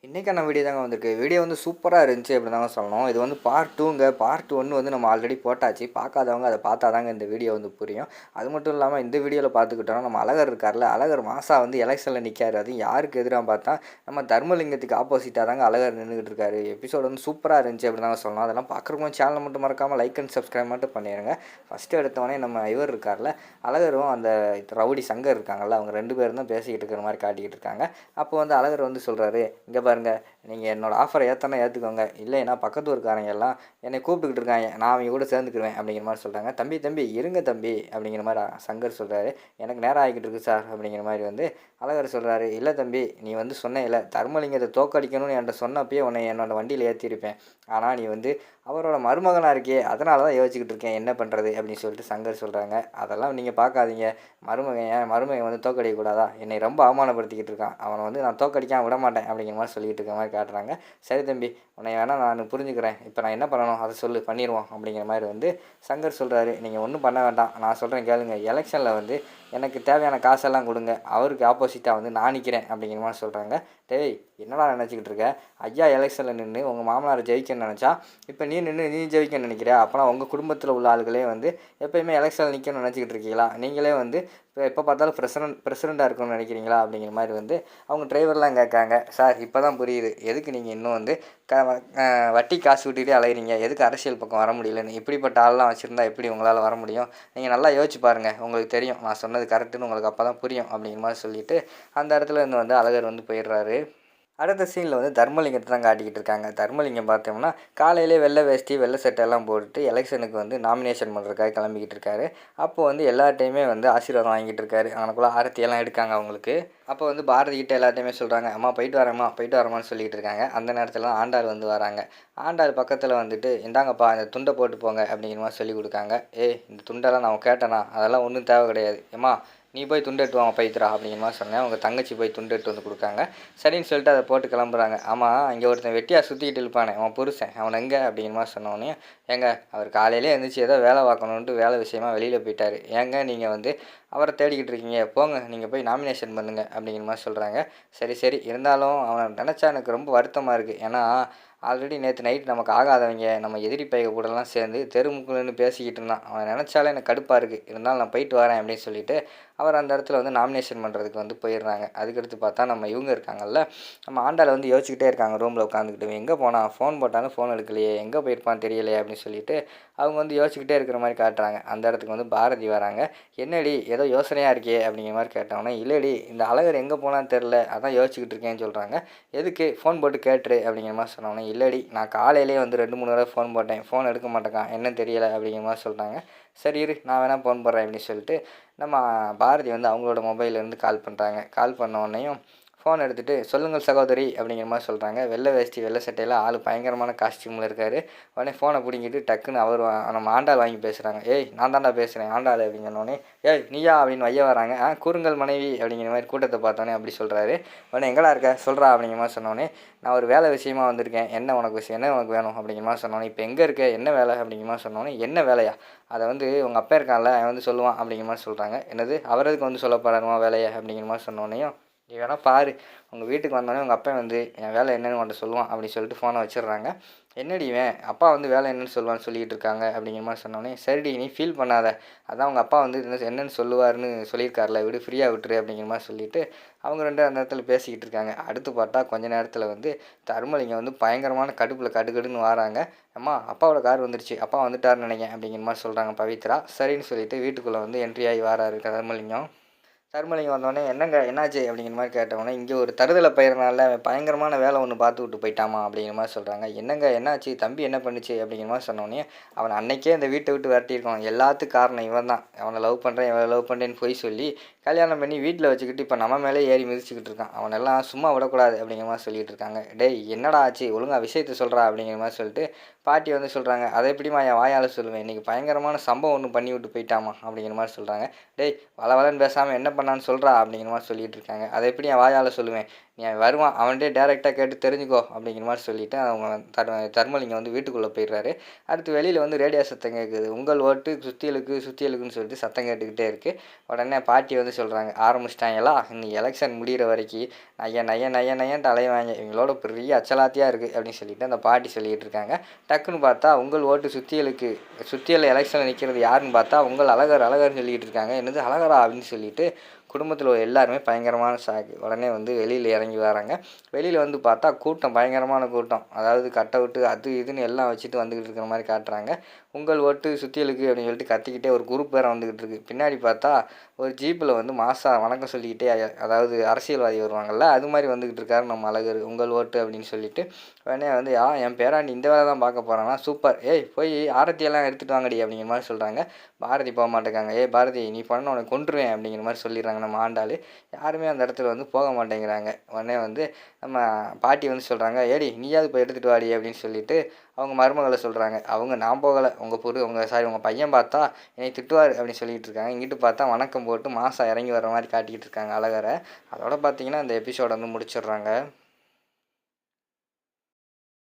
இன்றைக்கான வீடியோ தாங்க வந்திருக்கு. வீடியோ வந்து சூப்பராக இருந்துச்சு அப்படி தாங்க சொல்லணும். இது வந்து பார்ட் 2ங்க. பார்ட் 1 வந்து நம்ம ஆல்ரெடி போட்டாச்சு. பார்க்காதவங்க அதை பார்த்தா தாங்க இந்த வீடியோ வந்து புரியும். அது மட்டும் இல்லாமல் இந்த வீடியோவில் பார்த்துக்கிட்டோம்னா நம்ம அழகர் இருக்கார்ல, அழகர் மாசா வந்து எலெக்ஷனில் நிற்காரு. அதுவும் யாருக்கு எதிராக பார்த்தா நம்ம தர்மலிங்கத்துக்கு ஆப்போசிட்டாக தாங்க அழகர் நின்றுக்கிட்டு இருக்காரு. எபிசோடு வந்து சூப்பராக இருந்துச்சு அப்படி தாங்க சொல்லணும். அதெல்லாம் பார்க்குறவங்க சேனலை மட்டும் மறக்காமல் லைக் அண்ட் சப்ஸ்கிரைப் மட்டும் பண்ணிடுங்க. ஃபஸ்ட்டு எடுத்தவொடனே நம்ம இவர் இருக்கார்ல, அழகரும் அந்த ரவுடி சங்கர் இருக்காங்கல்ல, அவங்க 2 பேரும் தான் பேசிக்கிட்டு இருக்கிற மாதிரி காட்டிக்கிட்டு இருக்காங்க. அப்போ வந்து அழகர் வந்து சொல்கிறாரு, இங்கே பாருங்க, நீங்கள் என்னோடய ஆஃபரை ஏற்றனா ஏற்றுக்கோங்க, இல்லைன்னா பக்கத்து ஊருக்காரங்க எல்லாம் என்னை கூப்பிட்டுக்கிட்டு இருக்காங்க, நான் அவங்க கூட சேர்ந்துக்குருவேன் அப்படிங்கிற மாதிரி சொல்கிறாங்க. தம்பி தம்பி இருங்க தம்பி அப்படிங்கிற மாதிரி சங்கர் சொல்கிறாரு. எனக்கு நேரம் ஆகிக்கிட்டு இருக்குது சார் அப்படிங்கிற மாதிரி வந்து அழகர் சொல்கிறாரு. இல்லை தம்பி, நீ வந்து சொன்ன இல்லை தர்மலிங்கத்தை தோக்கடிக்கணும்னு என்கிட்ட சொன்னப்பயே உன்னை என்னோடய வண்டியில் ஏற்றிருப்பேன். ஆனால் நீ வந்து அவரோட மருமகனாக இருக்கே, அதனால தான் யோசிச்சுக்கிட்டு இருக்கேன் என்ன பண்ணுறது அப்படின்னு சொல்லிட்டு சங்கர் சொல்கிறாங்க. அதெல்லாம் நீங்கள் பார்க்காதீங்க, மருமகன் வந்து தோக்கடிக்கக்கூடாதா, என்னை ரொம்ப அவமானப்படுத்திக்கிட்டு இருக்கான், அவனை வந்து நான் தோக்கடிக்காம விட மாட்டேன் அப்படிங்கிற மாதிரி சொல்லிகிட்டு இருக்க மாதிரி காட்டுறாங்க. சரி தம்பி, உன்னை வேணால் நான் புரிஞ்சுக்கிறேன், இப்போ நான் என்ன பண்ணணும் அதை சொல்லு, பண்ணிடுவோம் அப்படிங்கிற மாதிரி வந்து சங்கர் சொல்கிறாரு. நீங்கள் ஒன்றும் பண்ண வேண்டாம், நான் சொல்கிறேன் கேளுங்க, எலெக்ஷனில் வந்து எனக்கு தேவையான காசெல்லாம் கொடுங்க, அவருக்கு ஆப்போசிட்டாக வந்து நான் நிற்கிறேன் அப்படிங்கிற மாதிரி சொல்கிறாங்க. டேய், என்னடா நினச்சிக்கிட்டு இருக்க, ஐயா எலெக்ஷனில் நின்று உங்கள் மாமனார் ஜெயிக்கணும்னு நினச்சா இப்போ நீ நின்று நீ ஜெயிக்கணும்னு நினைக்கிறியா? அப்போனா உங்கள் குடும்பத்தில் உள்ள ஆளுகளே வந்து எப்போயுமே எலெக்ஷனில் நிற்கணும்னு நினச்சிக்கிட்டு இருக்கீங்களா? நீங்களே வந்து இப்போ எப்போ பார்த்தாலும் பிரசிடெண்ட்டாக இருக்கணும்னு நினைக்கிறீங்களா அப்படிங்கிற மாதிரி வந்து அவங்க டிரைவர்லாம் கேட்காங்க. சார் இப்போ தான் புரியுது எதுக்கு நீங்கள் இன்னும் வந்து வட்டி காசு விட்டுக்கிட்டே அலைகிறீங்க, எதுக்கு அரசியல் பக்கம் வர முடியலன்னு. இப்படிப்பட்ட ஆள்லாம் வச்சுருந்தா எப்படி உங்களால் வர முடியும்? நீங்கள் நல்லா யோசிச்சு பாருங்கள், உங்களுக்கு தெரியும் நான் சொன்னது கரெக்டுன்னு உங்களுக்கு அப்போ தான் புரியும் அப்படிங்கிற மாதிரி சொல்லிவிட்டு அந்த இடத்துல இருந்து வந்து அழகர் வந்து போயிடுறாரு. அடுத்த சீனில் வந்து தர்மலிங்கத்தை தான் காட்டிக்கிட்டு இருக்காங்க. தர்மலிங்கம் பார்த்தோம்னா காலையிலே வெள்ளை வேஷ்டி வெள்ளை சட்டையெல்லாம் போட்டுட்டு எலெக்ஷனுக்கு வந்து நாமினேஷன் பண்ணுறதுக்காக கிளம்பிக்கிட்டு இருக்காரு. அப்போ வந்து எல்லார்ட்டையுமே வந்து ஆசீர்வாதம் வாங்கிட்டு இருக்காரு. அவனுக்குள்ளே ஆரத்தியெல்லாம் எடுக்காங்க அவங்களுக்கு. அப்போ வந்து பாரதிக்கிட்ட எல்லாத்தையுமே சொல்கிறாங்க, அம்மா போயிட்டு வரேம்மான்னு சொல்லிகிட்டு இருக்காங்க. அந்த நேரத்தில் ஆண்டாள் வந்து வராங்க. ஆண்டாள் பக்கத்தில் வந்துட்டு, இந்தாங்கப்பா இந்த துண்டை போட்டு போங்க அப்படிங்கிற மாதிரி சொல்லி கொடுக்காங்க. இந்த துண்டெல்லாம் நான் கேட்டேனா, அதெல்லாம் ஒன்றும் தேவை கிடையாது, ஏம்மா நீ போய் துண்டு எட்டு வாங்க பைத்திரா அப்படிங்கிற மாதிரி சொன்னேன். அவங்க தங்கச்சி போய் துண்டு எட்டு வந்து கொடுக்காங்க. சரின்னு சொல்லிட்டு அதை போட்டு கிளம்புறாங்க. ஆமாம், இங்கே ஒருத்தன் வெட்டியாக சுற்றிக்கிட்டு இருப்பானே அவன் புருஷன், அவன் எங்கே அப்படிங்கிற மாதிரி சொன்னோடனே, ஏங்க அவர் காலையிலே எழுந்திரிச்சி ஏதோ வேலை பார்க்கணுன்ட்டு வேலை விஷயமா வெளியில் போயிட்டார், ஏங்க நீங்கள் வந்து அவரை தேடிக்கிட்டு இருக்கீங்க, போங்க நீங்கள் போய் நாமினேஷன் பண்ணுங்க அப்படிங்கிற மாதிரி சொல்கிறாங்க. சரி இருந்தாலும் அவனை நினச்சா எனக்கு ரொம்ப வருத்தமாக இருக்குது. ஏன்னா ஆல்ரெடி நேற்று நைட் நமக்கு ஆகாதவங்க நம்ம எதிரி பைய கூடலாம் சேர்ந்து தெருமுக்குன்னு பேசிக்கிட்டு இருந்தான். அவனை நினச்சாலே எனக்கு கடுப்பாக இருக்குது, இருந்தாலும் நான் போயிட்டு வரேன் அப்படின்னு சொல்லிட்டு அவர் அந்த இடத்துல வந்து நாமினேஷன் பண்ணுறதுக்கு வந்து போயிடுறாங்க. அதுக்கடுத்து பார்த்தா நம்ம இவங்க இருக்காங்கல்ல, நம்ம ஆண்டாள் வந்து யோசிச்சுக்கிட்டே இருக்காங்க ரூமில் உட்காந்துக்கிட்டு, எங்கே போனால் ஃபோன் போட்டாலும் ஃபோன் எடுக்கலையே, எங்கே போயிருப்பான்னு தெரியலையே அப்படின்னு சொல்லிட்டு அவங்க வந்து யோசிச்சுக்கிட்டே இருக்கிற மாதிரி காட்டுறாங்க. அந்த இடத்துக்கு வந்து பாரதி வராங்க. என்னடி ஏதோ யோசனையாக இருக்கே அப்படிங்கிற மாதிரி கேட்டோன்னே, இல்லடி இந்த அழகர் எங்கே போனான்னு தெரில, அதான் யோசிச்சுக்கிட்டு இருக்கேன்னு சொல்கிறாங்க. எதுக்கு ஃபோன் போட்டு கேட்டுரு அப்படிங்கிற மாதிரி சொன்னோன்னே, இல்லடி நான் காலையிலேயே வந்து 2-3 தடவை ஃபோன் போட்டேன், ஃபோன் எடுக்க மாட்டேங்கான், என்னன்னு தெரியலை அப்படிங்கிற மாதிரி சொல்கிறாங்க. சரி இரு, நான் வேணால் ஃபோன் போடுறேன் அப்படின்னு சொல்லிட்டு நம்ம பாரதி வந்து அவங்களோட மொபைல்லேருந்து கால் பண்ணுறாங்க. கால் பண்ண உடனேயும் ஃபோன் எடுத்துகிட்டு, சொல்லுங்கள் சகோதரி அப்படிங்கிற மாதிரி சொல்கிறாங்க. வெள்ளை வேஷ்டி வெள்ளை சட்டையில் ஆள் பயங்கரமான காஸ்டியூமில் இருக்கார். உடனே ஃபோனை பிடிங்கிட்டு டக்குன்னு அவர் நம்ம ஆண்டாள் வாங்கி பேசுகிறாங்க. நான் தாண்டா பேசுகிறேன் ஆண்டாள் அப்படிங்கிறனோடனே, நீயா அப்படின்னு வைய வராங்க. கூறுங்கள் மனைவி அப்படிங்கிற மாதிரி கூட்டத்தை பார்த்தோன்னே அப்படி சொல்கிறாரு. உடனே எங்கடா இருக்க சொல்கிறா அப்படிங்கிற மாதிரி சொன்னோடனே, நான் ஒரு வேலை விஷயமா வந்திருக்கேன், என்ன உனக்கு விஷயம், என்ன உனக்கு வேணும் அப்படிங்கிற மாதிரி சொன்னோன்னே, இப்போ எங்கே இருக்க, என்ன வேலை அப்படிங்கிற மாதிரி சொன்னோன்னே, என்ன வேலையா, அதை வந்து உங்கள் அப்பா இருக்கான்ல அவன் வந்து சொல்லுவான் அப்படிங்கிற மாதிரி சொல்கிறாங்க. என்னது அவரதுக்கு வந்து சொல்ல போகிறாருமா வேலையை அப்படிங்கிற மாதிரி சொன்னோடனையும், நீ வேணால் பாரு, உங்கள் வீட்டுக்கு வந்தோடனே உங்கள் அப்பா வந்து என் வேலை என்னென்னு உன்ட்ட சொல்லுவான் அப்படின்னு சொல்லிட்டு ஃபோனை வச்சிடுறாங்க. என்னடி இவன் அப்பா வந்து வேலை என்னென்னு சொல்லுவான்னு சொல்லிகிட்டு இருக்காங்க அப்படிங்கிற மாதிரி சொன்னோடனே, சரிடி நீ ஃபீல் பண்ணாத, அதான் உங்கள் அப்பா வந்து என்னென்னு சொல்லுவார்னு சொல்லியிருக்காருல, விடு ஃப்ரீயாக விட்டுரு அப்படிங்கிற மாதிரி சொல்லிவிட்டு அவங்க 2 அந்த இடத்துல பேசிக்கிட்டு இருக்காங்க. அடுத்து பார்த்தா கொஞ்ச நேரத்தில் வந்து தர்மலிங்கம் வந்து பயங்கரமான கடுப்பில் கடுகடுன்னு வராங்க. அம்மா அப்பாவோட கார் வந்துருச்சு, அப்பா வந்துட்டாருன்னு நினைக்கிறேன் அப்படிங்கிற மாதிரி சொல்கிறாங்க பவித்ரா. சரின்னு சொல்லிட்டு வீட்டுக்குள்ளே வந்து என்ட்ரி ஆகி வராரு தர்மலிங்கம். தர்மலிங்கம் வந்தோடனே, என்னங்க என்னாச்சு அப்படிங்கிற மாதிரி கேட்டவொடனே, இங்கே ஒரு தருதலை பயிரனால பயங்கரமான வேலை ஒன்று பார்த்து விட்டு போயிட்டாமா அப்படிங்கிற மாதிரி சொல்கிறாங்க. என்னங்க என்னாச்சு, தம்பி என்ன பண்ணுச்சு அப்படிங்கிற மாதிரி சொன்னோடனே, அவனை அன்னைக்கே இந்த வீட்டை விட்டு விரட்டியிருக்கோம், எல்லாத்துக்கும் காரணம் இவன் தான், அவனை லவ் பண்ணுறேன் இவனை லவ் பண்ணுறேன்னு போய் சொல்லி கல்யாணம் பண்ணி வீட்டில் வச்சுக்கிட்டு இப்போ நம்ம மேலே ஏறி மிதிச்சுக்கிட்டு இருக்கான், அவனெல்லாம் சும்மா விடக்கூடாது அப்படிங்கிற மாதிரி சொல்லிகிட்டு இருக்காங்க. டேய் என்னடா ஆச்சு, ஒழுங்காக விஷயத்தை சொல்கிறா அப்படிங்கிற மாதிரி சொல்லிட்டு பாட்டி வந்து சொல்கிறாங்க. அதை எப்படிமா என் வாயால் சொல்லுவேன், இன்றைக்கி பயங்கரமான சம்பவம் ஒன்று பண்ணி விட்டு போயிட்டாமா அப்படிங்கிற மாதிரி சொல்கிறாங்க. டேய் வளவலன்னு பேசாமல் என்ன பண்ணான்னு சொல்கிறா அப்படிங்கிற மாதிரி சொல்லிகிட்டு இருக்காங்க. அதை எப்படி என் வாயால் சொல்லுவேன், நீ வருவான் அவன்கிட்டே டேரெக்டாக கேட்டு தெரிஞ்சுக்கோ அப்படிங்கிற மாதிரி சொல்லிவிட்டு அவங்க தர்மலிங்கம் வந்து வீட்டுக்குள்ளே போயிடுறாரு. அடுத்து வெளியில் வந்து ரேடியோ சத்தம் கேட்குது. உங்கள் ஓட்டு சுத்தியலுக்குன்னு சொல்லிட்டு சத்தம் கேட்டுக்கிட்டே இருக்குது. உடனே பாட்டி வந்து சொல்கிறாங்க, ஆரம்பிச்சிட்டாங்களா இன்னைக்கு எலெக்ஷன் முடிகிற வரைக்கும் நையன்ட்டு அலைவாங்க, இவங்களோட பெரிய அச்சலாத்தியாக இருக்குது அப்படின்னு சொல்லிட்டு அந்த பாட்டி சொல்லிகிட்டு இருக்காங்க. டக்குன்னு பார்த்தா உங்கள் ஓட்டு சுத்தியல் எலெக்ஷனில் நிற்கிறது யாருன்னு பார்த்தா உங்கள் அழகர்னு சொல்லிகிட்டு இருக்காங்க. என்னது அழகரா அப்படின்னு சொல்லிட்டு குடும்பத்தில் எல்லாருமே பயங்கரமான ஷாக்கு. உடனே வந்து வெளியில் இறங்கி வராங்க. வெளியில் வந்து பார்த்தா கூட்டம் பயங்கரமான கூட்டம். அதாவது கட் அவுட்டு அது இதுன்னு எல்லாம் வச்சுட்டு வந்துக்கிட்டு இருக்கிற மாதிரி காட்டுறாங்க. உங்கள் ஓட்டு சுத்தியலுக்கு அப்படின்னு சொல்லிட்டு கத்திக்கிட்டே ஒரு குரூப் வேறு வந்துக்கிட்டு இருக்குது. பின்னாடி பார்த்தா ஒரு ஜீப்பில் வந்து மாசா வணக்கம் சொல்லிக்கிட்டே, அதாவது அரசியல்வாதி வருவாங்கள்ல அது மாதிரி வந்துக்கிட்டு இருக்காரு நம்ம அழகர். உங்கள் ஓட்டு அப்படின்னு சொல்லிட்டு உடனே வந்து என் பேராண்டி இந்த வேலை தான் பார்க்க போகிறான்னா சூப்பர், ஏய் போய் ஆரத்தியெல்லாம் எடுத்துகிட்டு வாங்கடி அப்படிங்கிற மாதிரி சொல்கிறாங்க. பாரதி போக மாட்டேங்காங்க. ஏய் பாரதி நீ பண்ண உனக்கு கொன்றுவேன் அப்படிங்கிற மாதிரி சொல்லிடுறாங்க நம்ம ஆண்டாள். யாருமே அந்த இடத்துல வந்து போக மாட்டேங்கிறாங்க. உடனே வந்து நம்ம பாட்டி வந்து சொல்கிறாங்க, ஏடி நீயாவது போய் எடுத்துகிட்டு வாடி அப்படின்னு சொல்லிட்டு அவங்க மருமகளை சொல்கிறாங்க. அவங்க நான் போகலை, உங்கள் பையன் பார்த்தா என்னை திட்டுவார் அப்படின்னு சொல்லிகிட்டு இருக்காங்க. இங்கிட்டு பார்த்தா வணக்கம் போட்டு மாதம் இறங்கி வர மாதிரி காட்டிக்கிட்டு இருக்காங்க அழகரை. அதோட பார்த்தீங்கன்னா இந்த எபிசோட வந்து முடிச்சிடுறாங்க.